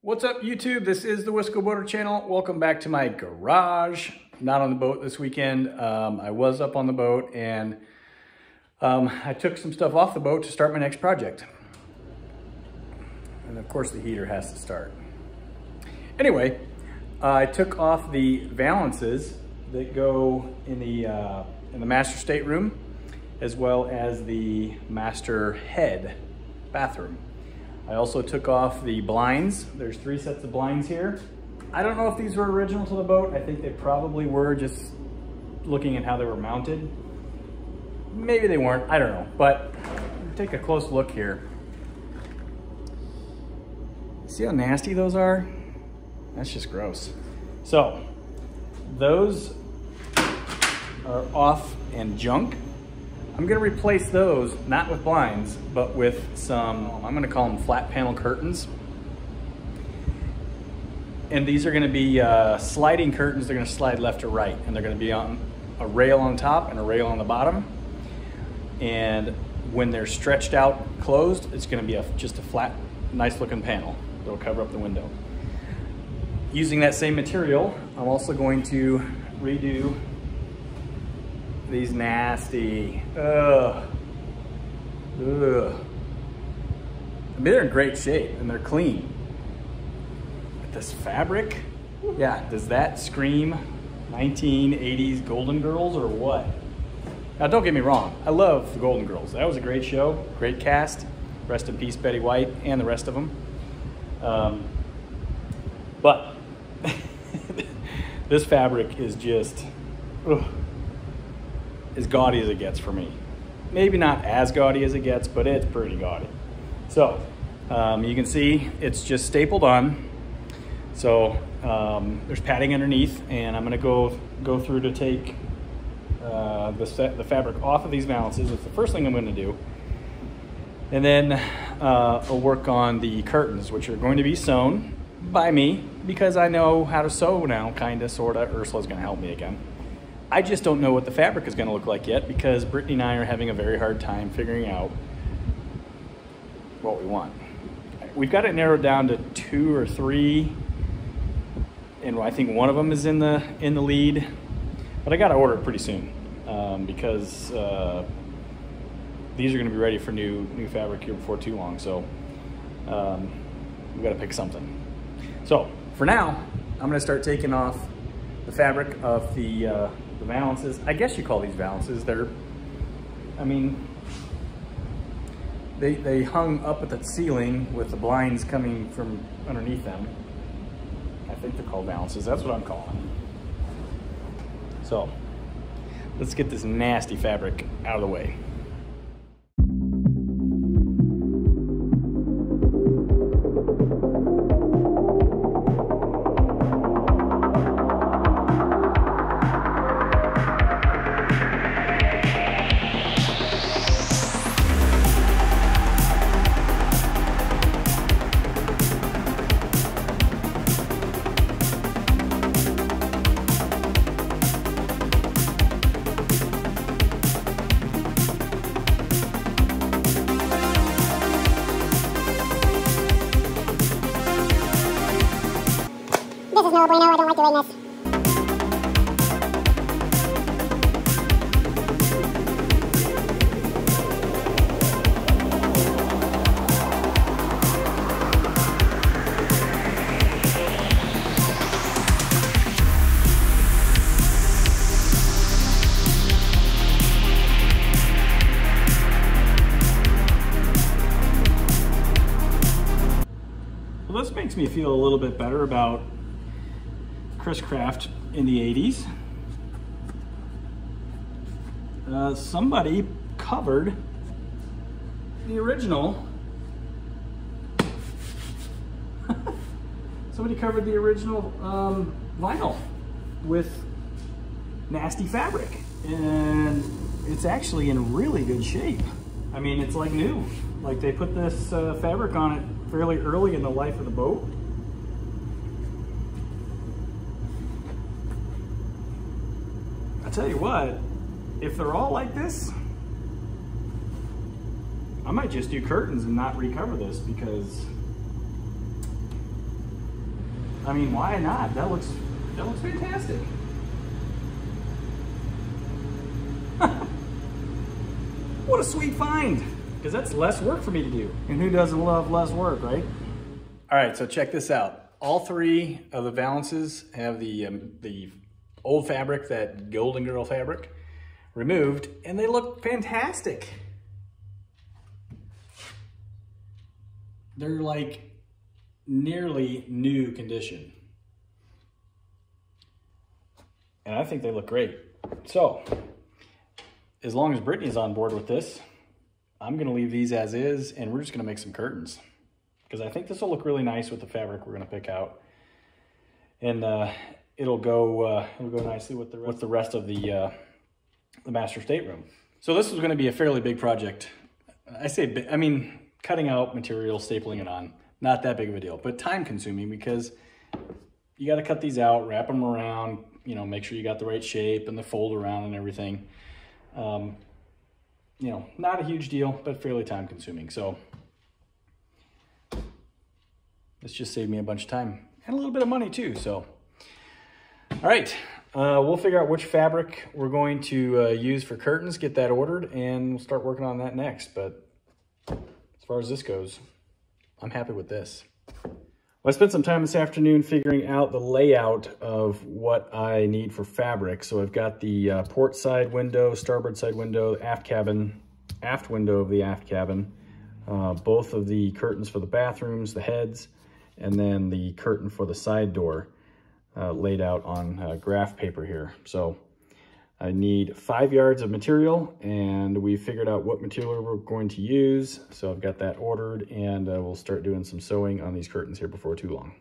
What's up, YouTube? This is the Wisco Boater channel. Welcome back to my garage. Not on the boat this weekend. I was up on the boat and I took some stuff off the boat to start my next project. And of course the heater has to start. Anyway, I took off the valances that go in the master stateroom, as well as the master head bathroom. I also took off the blinds. There's 3 sets of blinds here. I don't know if these were original to the boat. I think they probably were, just looking at how they were mounted. Maybe they weren't, I don't know. But take a close look here. See how nasty those are? That's just gross. So, those are off and junk. I'm gonna replace those, not with blinds, but with some, I'm gonna call them flat panel curtains. And these are gonna be sliding curtains. They're gonna slide left to right, and they're gonna be on a rail on top and a rail on the bottom. And when they're stretched out closed, it's gonna be just a flat, nice looking panel that'll cover up the window. Using that same material, I'm also going to redo these nasty, I mean, they're in great shape and they're clean. But this fabric, yeah, does that scream 1980s Golden Girls or what? Now, don't get me wrong, I love the Golden Girls. That was a great show, great cast. Rest in peace, Betty White and the rest of them. But this fabric is just, as gaudy as it gets for me. Maybe not as gaudy as it gets, but it's pretty gaudy. So you can see it's just stapled on. So there's padding underneath, and I'm gonna go through to take the fabric off of these valances. It's the first thing I'm gonna do. And then I'll work on the curtains, which are going to be sewn by me because I know how to sew now, kinda, sorta. Ursula's gonna help me again. I just don't know what the fabric is going to look like yet because Brittany and I are having a very hard time figuring out what we want. We've got it narrowed down to 2 or 3, and I think one of them is in the lead, but I got to order it pretty soon because these are going to be ready for new fabric here before too long. So we got to pick something. So for now, I'm going to start taking off the fabric of the valances. I guess you call these valances. They're, I mean, they hung up at the ceiling with the blinds coming from underneath them. I think they're called valances. That's what I'm calling them. So let's get this nasty fabric out of the way. This is no bueno, I don't like doing this. Well, this makes me feel a little bit better about Chris-Craft in the 80s. Somebody covered the original. Somebody covered the original vinyl with nasty fabric, and it's actually in really good shape. I mean, it's like new. Like they put this fabric on it fairly early in the life of the boat. I tell you what, if they're all like this, I might just do curtains and not recover this because I mean, why not? That looks fantastic. What a sweet find, because that's less work for me to do. And who doesn't love less work, right? All right, so check this out. All three of the valances have the old fabric, that Golden Girl fabric, removed, and they look fantastic. They're like nearly new condition. And I think they look great. So, as long as Brittany's on board with this, I'm gonna leave these as is, and we're just gonna make some curtains. Because I think this will look really nice with the fabric we're gonna pick out. And it'll go nicely with the rest of the master stateroom. So this is gonna be a fairly big project. I mean, cutting out material, stapling it on, not that big of a deal, but time consuming, because you got to cut these out, wrap them around, you know, make sure you got the right shape and the fold around and everything. You know, not a huge deal, but fairly time consuming. So this just saved me a bunch of time and a little bit of money too. So, all right, we'll figure out which fabric we're going to use for curtains, get that ordered, and we'll start working on that next. But as far as this goes, I'm happy with this. Well, I spent some time this afternoon figuring out the layout of what I need for fabric. So I've got the port side window, starboard side window, aft window of the aft cabin, both of the curtains for the bathrooms, the heads, and then the curtain for the side door laid out on graph paper here. So I need 5 yards of material, and we figured out what material we're going to use. So I've got that ordered, and we'll start doing some sewing on these curtains here before too long.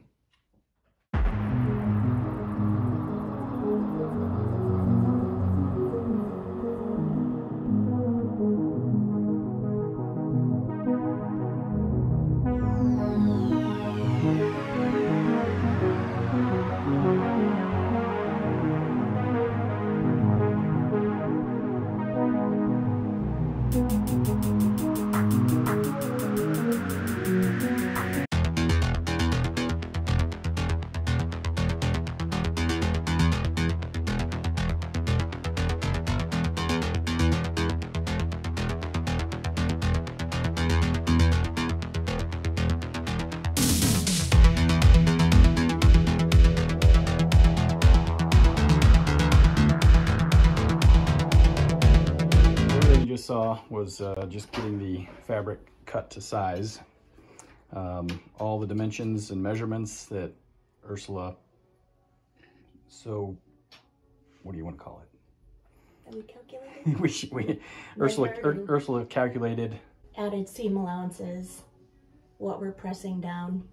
Saw was just getting the fabric cut to size. All the dimensions and measurements that Ursula, so what do you want to call it? That we calculated? Ursula calculated. Added seam allowances, what we're pressing down.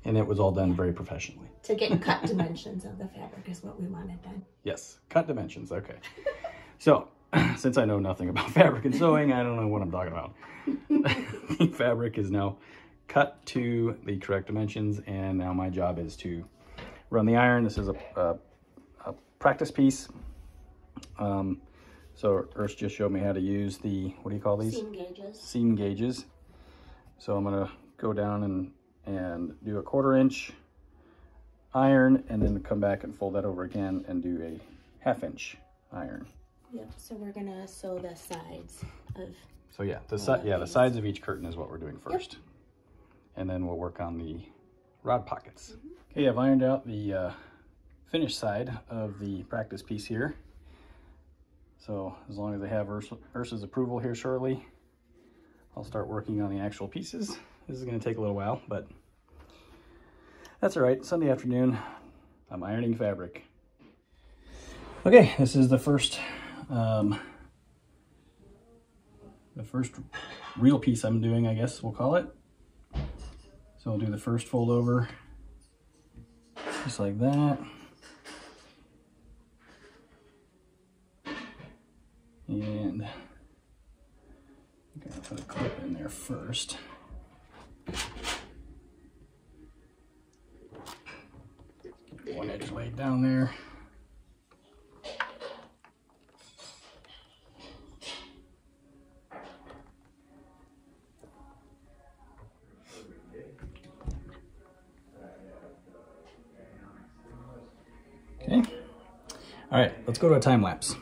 And it was all done very professionally. To get cut dimensions of the fabric is what we wanted done. Yes, cut dimensions, okay. So, since I know nothing about fabric and sewing, I don't know what I'm talking about. The fabric is now cut to the correct dimensions, and now my job is to run the iron. This is a practice piece. So Urs just showed me how to use the, what do you call these? Seam gauges. Seam gauges. So I'm gonna go down and do a 1/4 inch iron, and then come back and fold that over again and do a 1/2 inch iron. Yep, so we're gonna sew the sides of. So yeah, the sides of each curtain is what we're doing first. Yep. And then we'll work on the rod pockets. Mm-hmm. Okay, I've ironed out the finished side of the practice piece here. So as long as I have Ursa's approval here shortly, I'll start working on the actual pieces. This is gonna take a little while, but that's all right. Sunday afternoon, I'm ironing fabric. Okay, this is the first real piece I'm doing, I guess we'll call it. So I'll do the first fold over, just like that. And I'm gonna put a clip in there first. Get one edge laid down there. All right, let's go to a time lapse.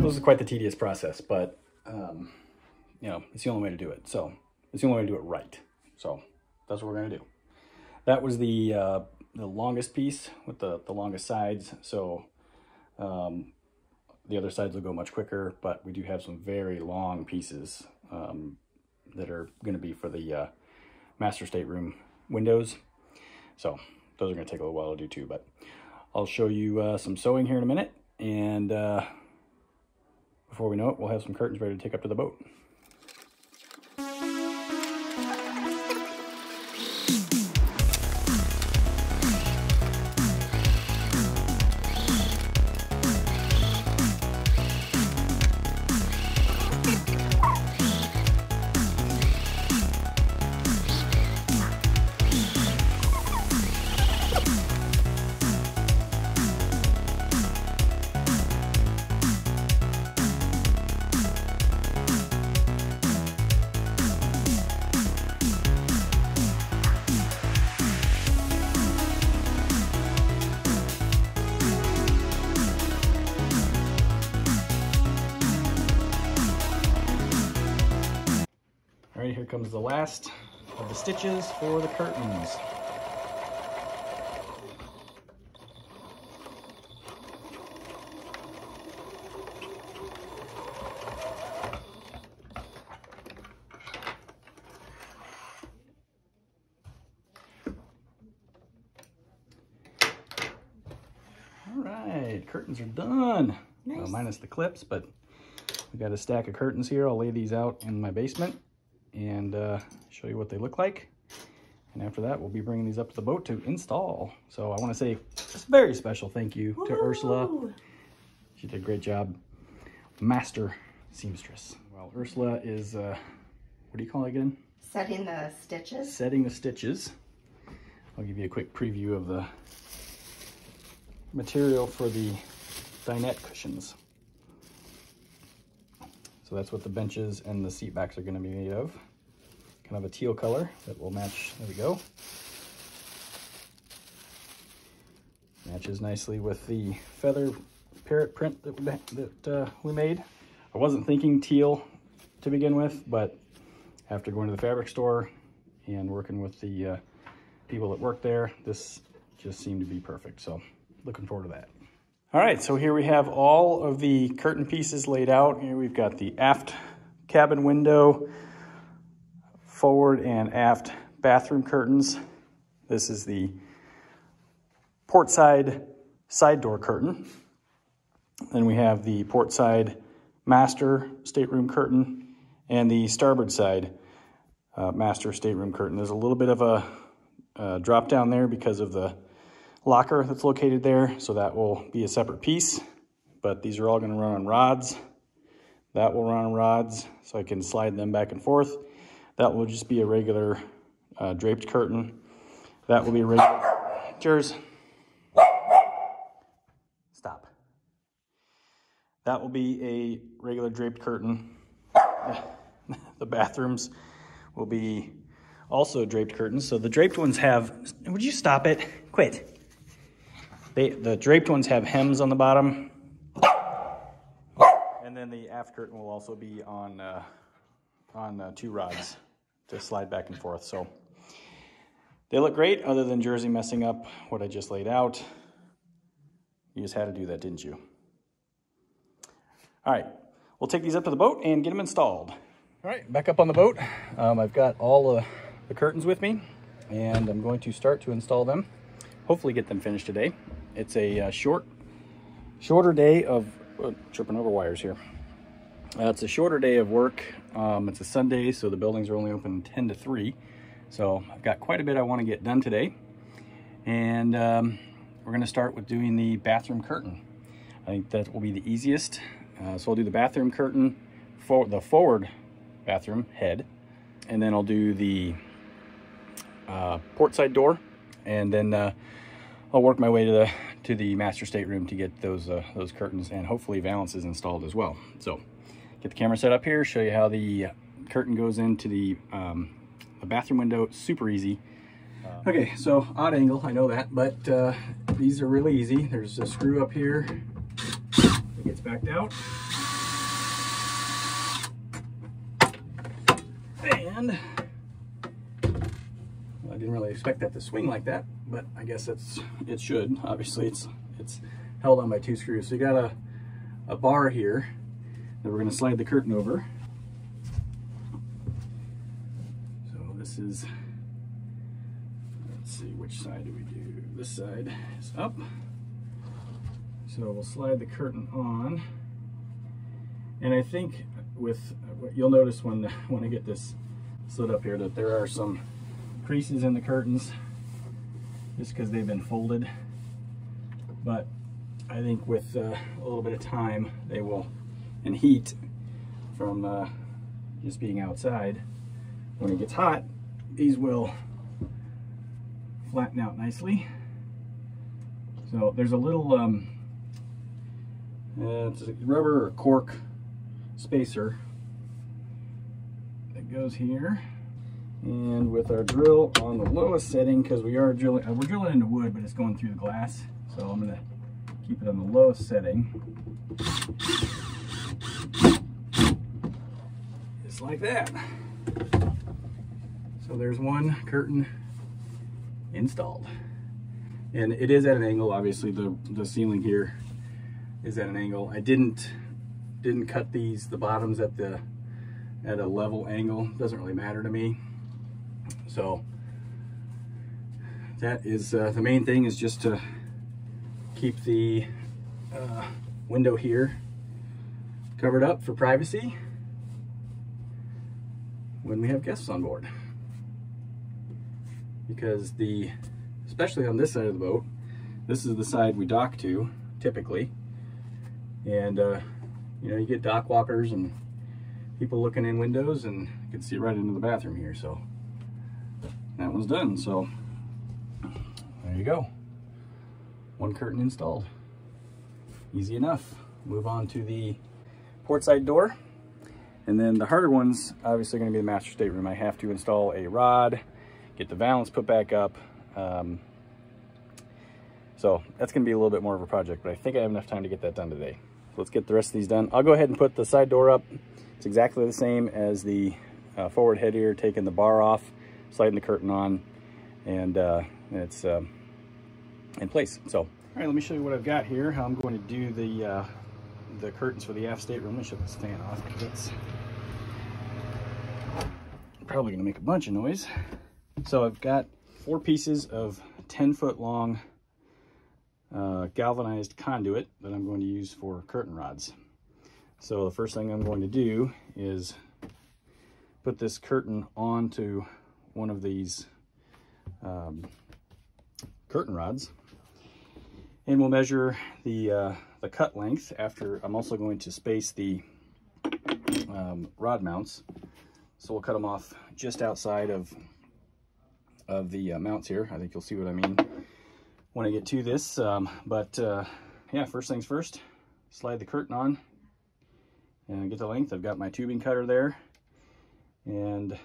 This is quite the tedious process, but you know, it's the only way to do it. So it's the only way to do it right. So that's what we're gonna do. That was the longest piece with the longest sides. So the other sides will go much quicker, but we do have some very long pieces that are gonna be for the master stateroom windows. So those are gonna take a little while to do too, but I'll show you some sewing here in a minute, and before we know it, we'll have some curtains ready to take up to the boat. All right, here comes the last of the stitches for the curtains. All right, curtains are done. Nice. Well, minus the clips, but we got a stack of curtains here. I'll lay these out in my basement and show you what they look like. And after that, we'll be bringing these up to the boat to install. So I want to say a very special thank you to Ursula. She did a great job. Master seamstress. Well, Ursula is, what do you call it again? Setting the stitches. Setting the stitches. I'll give you a quick preview of the material for the dinette cushions. So that's what the benches and the seat backs are going to be made of. Kind of a teal color that will match. There we go. Matches nicely with the feather parrot print that we made. I wasn't thinking teal to begin with, but after going to the fabric store and working with the people that work there, this just seemed to be perfect. So looking forward to that. All right, so here we have all of the curtain pieces laid out. Here we've got the aft cabin window, forward and aft bathroom curtains. This is the port side door curtain. Then we have the port side master stateroom curtain and the starboard side master stateroom curtain. There's a little bit of a drop down there because of the locker that's located there, so that will be a separate piece, but these are all going to run on rods. That will run on rods, so I can slide them back and forth. That will just be a regular draped curtain. That will be a regular... Cheers. Stop. That will be a regular draped curtain. The bathrooms will be also draped curtains. So the draped ones have... Would you stop it? Quit. The draped ones have hems on the bottom. And then the aft curtain will also be on two rods to slide back and forth. So They look great other than Jersey messing up what I just laid out. You just had to do that, didn't you? All right, we'll take these up to the boat and get them installed. All right, back up on the boat. I've got all the curtains with me, and I'm going to start to install them. Hopefully get them finished today. It's a shorter day of, tripping over wires here. It's a shorter day of work. It's a Sunday, so the buildings are only open 10 to 3. So I've got quite a bit I want to get done today. And we're going to start with doing the bathroom curtain. I think that will be the easiest. So I'll do the bathroom curtain, for the forward bathroom head, and then I'll do the port side door, and then I'll work my way to the master stateroom to get those curtains, and hopefully valances installed as well. So get the camera set up here, show you how the curtain goes into the bathroom window. It's super easy. Okay, so odd angle, I know that, but these are really easy. There's a screw up here that gets backed out. And well, I didn't really expect that to swing like that, but I guess it should. Obviously, it's held on by 2 screws. So you got a bar here that we're going to slide the curtain over. So this is, let's see, which side do we do? This side is up. So we'll slide the curtain on. And I think you'll notice when I get this slid up here that there are some creases in the curtains just because they've been folded. But I think with a little bit of time they will, and heat from just being outside, when it gets hot, these will flatten out nicely. So there's a little it's a rubber or cork spacer that goes here, and with our drill on the lowest setting, because we're drilling into wood, but it's going through the glass, so I'm going to keep it on the lowest setting, just like that. So there's one curtain installed, and it is at an angle. Obviously the ceiling here is at an angle. I didn't cut the bottoms at a level angle. Doesn't really matter to me. So that is the main thing, is just to keep the window here covered up for privacy when we have guests on board. Because especially on this side of the boat, this is the side we dock to typically, and you know, you get dock walkers and people looking in windows, and you can see right into the bathroom here. So that one's done. So there you go. One curtain installed. Easy enough. Move on to the port side door. And then the harder ones, obviously going to be the master stateroom. I have to install a rod, get the valance put back up. So that's going to be a little bit more of a project, but I think I have enough time to get that done today. Let's get the rest of these done. I'll go ahead and put the side door up. It's exactly the same as the forward head here, taking the bar off, sliding the curtain on, and it's in place. So, all right, let me show you what I've got here, how I'm going to do the curtains for the aft stateroom. Let me shut this fan off because it's probably going to make a bunch of noise. So I've got 4 pieces of 10-foot long galvanized conduit that I'm going to use for curtain rods. So the first thing I'm going to do is put this curtain onto one of these curtain rods, and we'll measure the cut length. After, I'm also going to space the rod mounts, so we'll cut them off just outside of the mounts here. I think you'll see what I mean when I get to this, yeah, first things first, slide the curtain on and get the length. I've got my tubing cutter there, and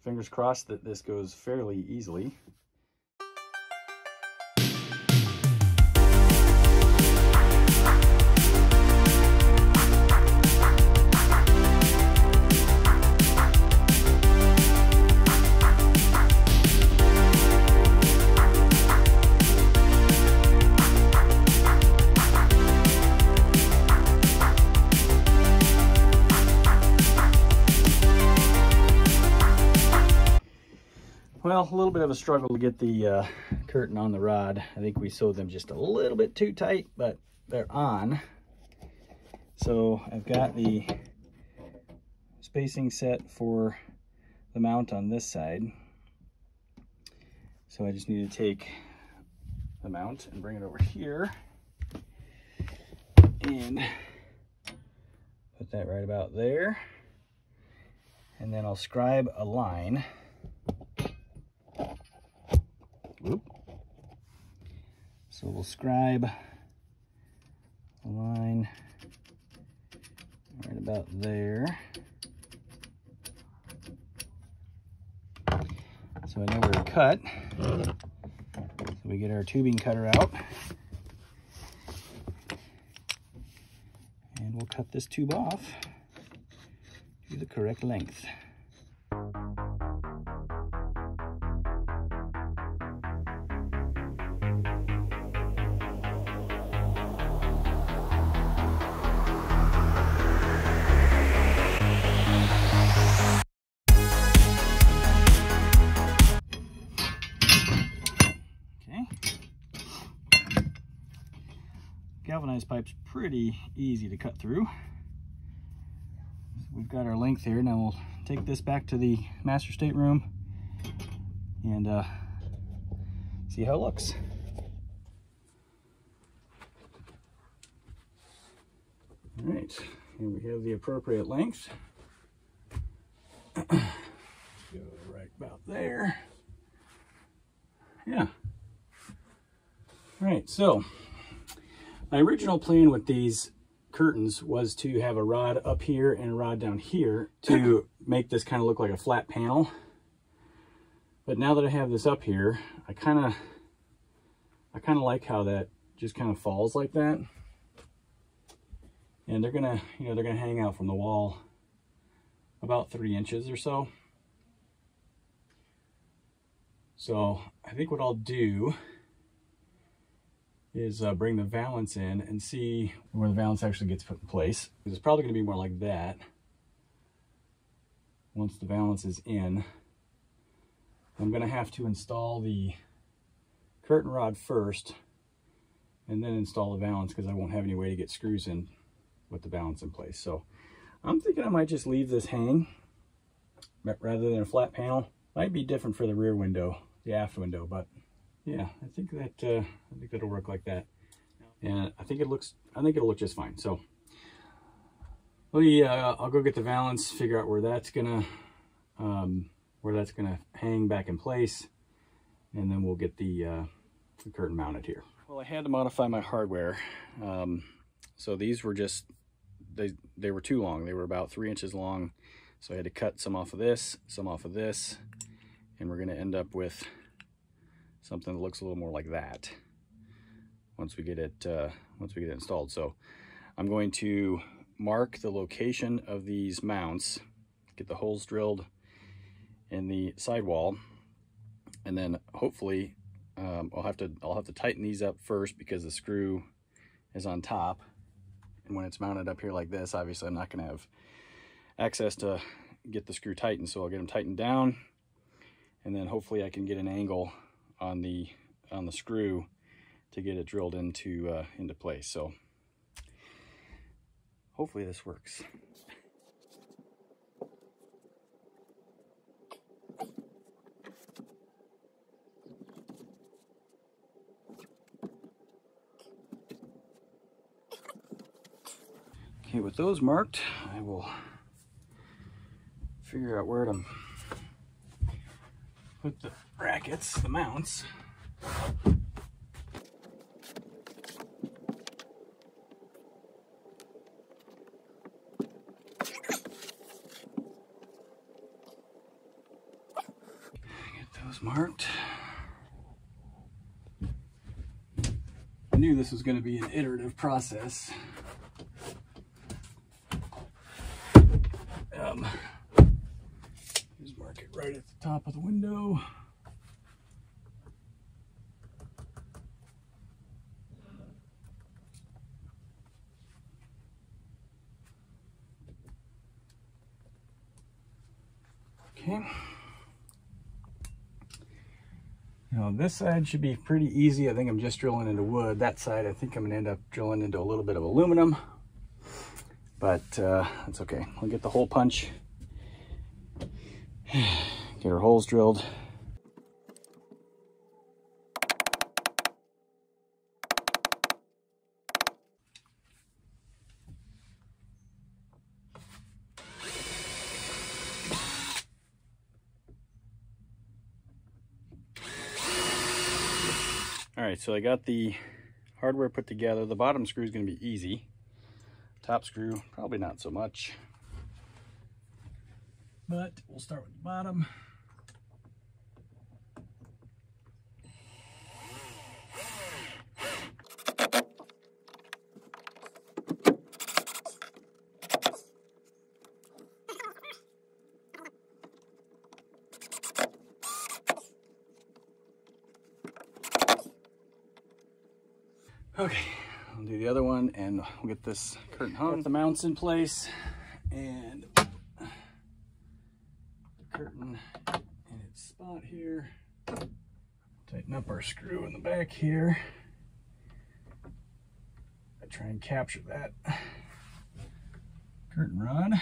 fingers crossed that this goes fairly easily. Well, a little bit of a struggle to get the curtain on the rod. I think we sewed them just a little bit too tight, but they're on. So I've got the spacing set for the mount on this side. So I just need to take the mount and bring it over here and put that right about there. And then I'll scribe a line. Whoop. So we'll scribe a line right about there. So I know where to cut. So we get our tubing cutter out. And we'll cut this tube off to the correct length. Galvanized pipe's pretty easy to cut through. So we've got our length here. Now we'll take this back to the master stateroom and see how it looks. All right, here we have the appropriate length. Go right about there. Yeah. All right, so my original plan with these curtains was to have a rod up here and a rod down here to make this kind of look like a flat panel. But now that I have this up here, I kind of like how that just kind of falls like that. And they're gonna, they're gonna hang out from the wall about 3 inches or so. So I think what I'll do is bring the valance in and see where the valance actually gets put in place. It's probably going to be more like that once the valance is in. I'm going to have to install the curtain rod first and then install the valance because I won't have any way to get screws in with the valance in place. So I'm thinking I might just leave this hang rather than a flat panel. Might be different for the rear window, the aft window, but yeah, I think that'll work like that, and I think it'll look just fine. So, I'll go get the valance, figure out where that's gonna hang back in place, and then we'll get the curtain mounted here. Well, I had to modify my hardware, so these were just they were too long. They were about 3 inches long, so I had to cut some off of this, some off of this, and we're gonna end up with something that looks a little more like that once we get it installed. So I'm going to mark the location of these mounts, get the holes drilled in the sidewall, and then hopefully I'll have to tighten these up first because the screw is on top, and when it's mounted up here like this, obviously I'm not going to have access to get the screw tightened, so I'll get them tightened down, and then hopefully I can get an angle on the screw to get it drilled into place. So hopefully this works. Okay, with those marked, I will figure out where to put the brackets, the mounts. Get those marked. I knew this was going to be an iterative process. Just mark it right at the top of the window. Okay. Now this side should be pretty easy. I think I'm just drilling into wood. That side, I think I'm gonna end up drilling into a little bit of aluminum, but that's okay. We'll get the hole punch, get our holes drilled. All right, so I got the hardware put together. The bottom screw is going to be easy. Top screw, probably not so much. But we'll start with the bottom. Okay, I'll do the other one and we'll get this curtain hung. Get the mounts in place and the curtain in its spot here. Tighten up our screw in the back here. I try and capture that curtain rod.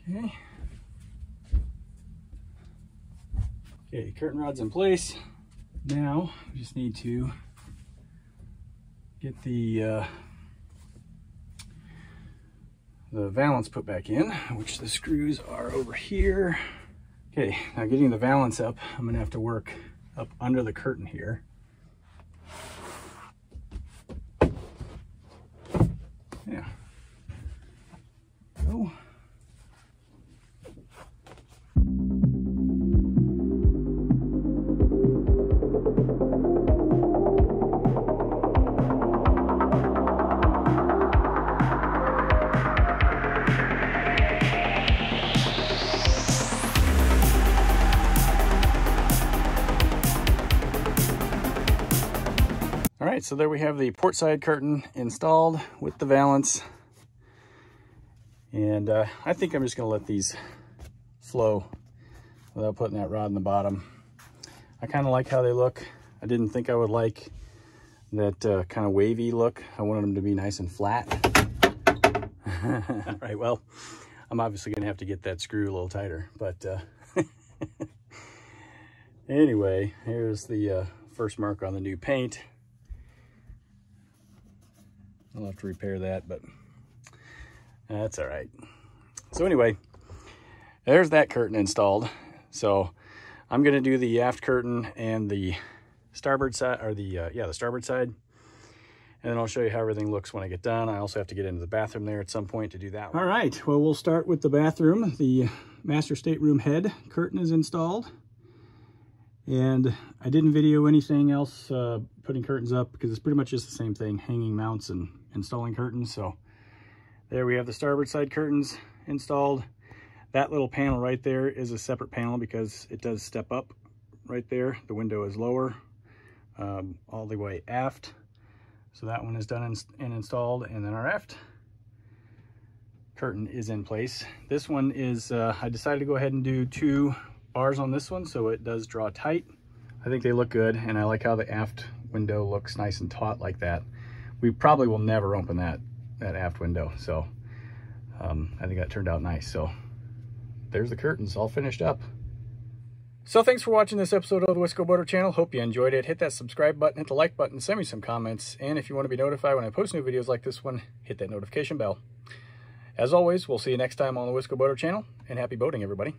Okay. Okay, curtain rod's in place. Now we just need to get the valance put back in, which the screws are over here. Okay, now getting the valance up, I'm gonna have to work up under the curtain here. Yeah. Go. All right, so there we have the port side curtain installed with the valance. And I think I'm just gonna let these flow without putting that rod in the bottom. I kind of like how they look. I didn't think I would like that kind of wavy look. I wanted them to be nice and flat. All right, well, I'm obviously gonna have to get that screw a little tighter, but anyway, here's the first mark on the new paint. I'll have to repair that, but that's all right. So anyway, there's that curtain installed. So I'm gonna do the aft curtain and the starboard side, or the starboard side. And then I'll show you how everything looks when I get done. I also have to get into the bathroom there at some point to do that one. All right, well, we'll start with the bathroom. The master stateroom head curtain is installed. And I didn't video anything else putting curtains up because it's pretty much just the same thing, hanging mounts and installing curtains. So there we have the starboard side curtains installed. That little panel right there is a separate panel because it does step up right there. The window is lower all the way aft. So that one is done and installed, and then our aft curtain is in place. This one is, I decided to go ahead and do 2 bars on this one so it does draw tight. I think they look good, and I like how the aft window looks nice and taut like that. We probably will never open that aft window, so I think that turned out nice. So there's the curtains all finished up. So thanks for watching this episode of the Wisco Boater channel. Hope you enjoyed it. Hit that subscribe button, hit the like button, send me some comments, and if you want to be notified when I post new videos like this one, hit that notification bell. As always, we'll see you next time on the Wisco Boater channel, and happy boating, everybody.